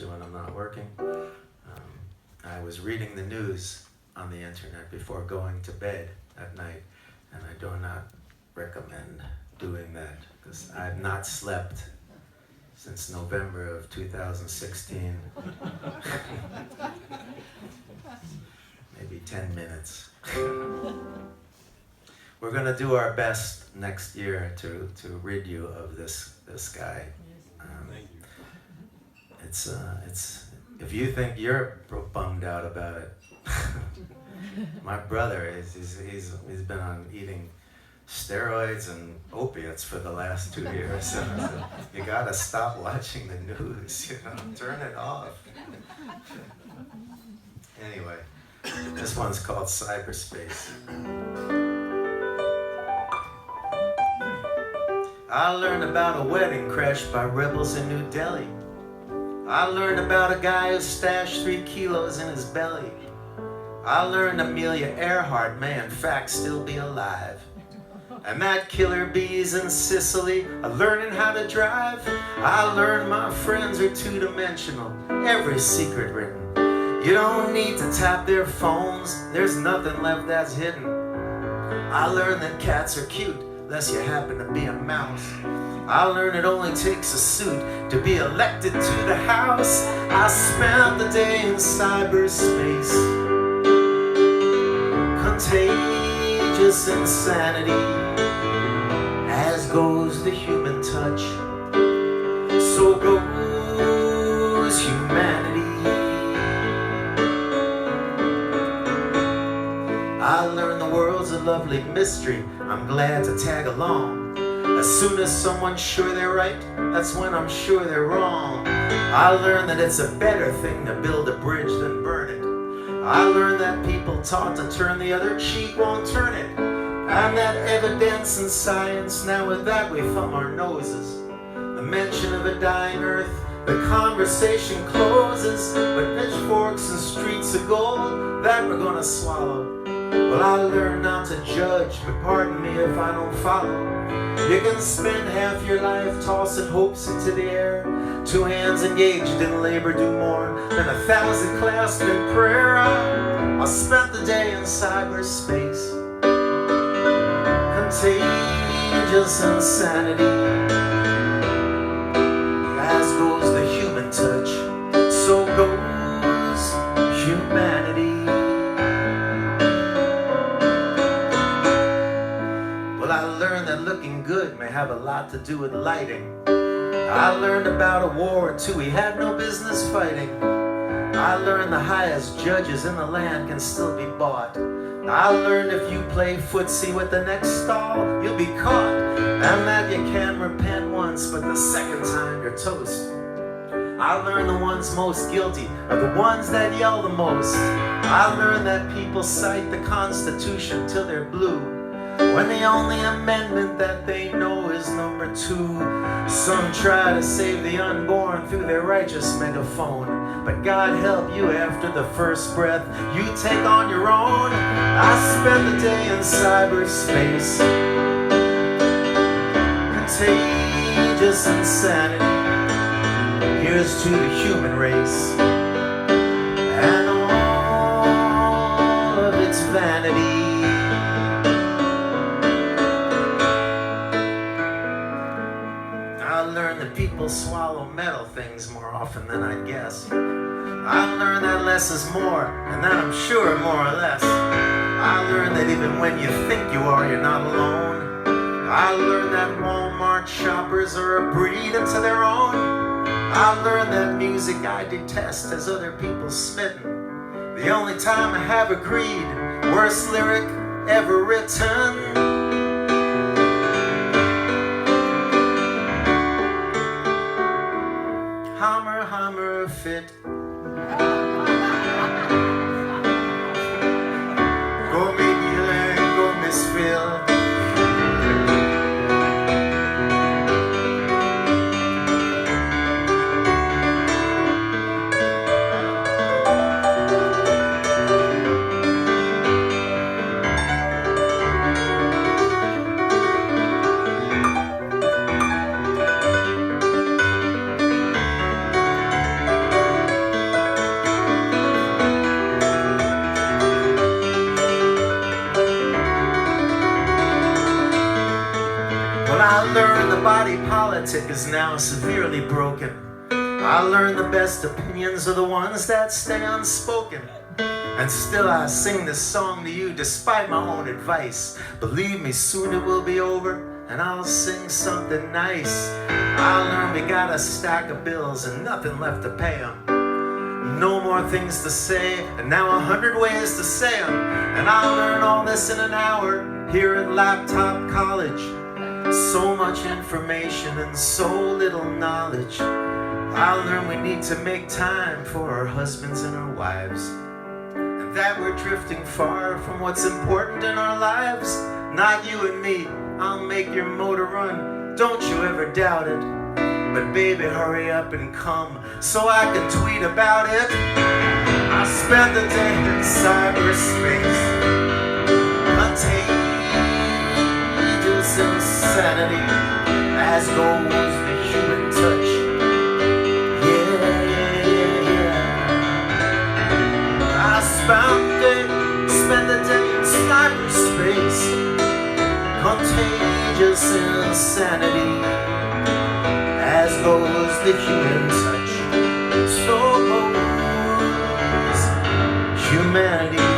especially when I'm not working. I was reading the news on the internet before going to bed at night, and I do not recommend doing that because I've not slept since November of 2016. Maybe 10 minutes. We're going to do our best next year to rid you of this guy. Thank you. It's if you think you're bummed out about it, my brother he's been on eating steroids and opiates for the last 2 years. So you gotta stop watching the news, turn it off. Anyway, this one's called Cyberspace. I learned about a wedding crashed by rebels in New Delhi. I learned about a guy who stashed 3 kilos in his belly. I learned Amelia Earhart may in fact still be alive. And that killer bees in Sicily are learning how to drive. I learned my friends are two-dimensional, every secret written. You don't need to tap their phones, there's nothing left that's hidden. I learned that cats are cute, unless you happen to be a mouse. I learned it only takes a suit to be elected to the House. I spent the day in cyberspace. Contagious insanity, as goes the human touch, so goes humanity. I learned the world's a lovely mystery, I'm glad to tag along. As soon as someone's sure they're right, that's when I'm sure they're wrong. I learned that it's a better thing to build a bridge than burn it. I learned that people taught to turn the other cheek won't turn it. And that evidence and science, now with that we thumb our noses. The mention of a dying earth, the conversation closes. But pitchforks and streets of gold, that we're gonna swallow. Well, I learned not to judge, but pardon me if I don't follow. You can spend half your life tossing hopes into the air. 2 hands engaged in labor do more than 1,000 clasped in prayer. I spent the day in cyberspace. Contagious insanity, as goes the human touch, so goes humanity. I learned that looking good may have a lot to do with lighting. I learned about a war or two we had no business fighting. I learned the highest judges in the land can still be bought. I learned if you play footsie with the next stall, you'll be caught. And that you can repent once, but the second time you're toast. I learned the ones most guilty are the ones that yell the most. I learned that people cite the Constitution till they're blue, when the only amendment that they know is number 2. Some try to save the unborn through their righteous megaphone, but God help you after the first breath you take on your own. I spent the day in cyberspace. Contagious insanity, here's to the human race and all of its vanity. I learned that people swallow metal things more often than I'd guess. I learned that less is more, and that I'm sure more or less. I learned that even when you think you are, you're not alone. I learned that Walmart shoppers are a breed unto their own. I learned that music I detest has other people smitten. The only time I have agreed, worst lyric ever written. Hammer fit. Go McGill, go Miss Phil. politic is now severely broken. I learned the best opinions are the ones that stay unspoken. And still I sing this song to you despite my own advice. Believe me, soon it will be over and I'll sing something nice. I learned we got a stack of bills and nothing left to pay 'em. No more things to say, and now 100 ways to say 'em. And I learned all this in an hour here at Laptop College. So much information and so little knowledge. I learned we need to make time for our husbands and our wives, and that we're drifting far from what's important in our lives. Not you and me, I'll make your motor run, don't you ever doubt it. But baby, hurry up and come so I can tweet about it. I spent the day in cyberspace, contagious insanity, as goes the human touch. I spent the day in cyberspace, contagious insanity, as goes the human touch. So goes humanity.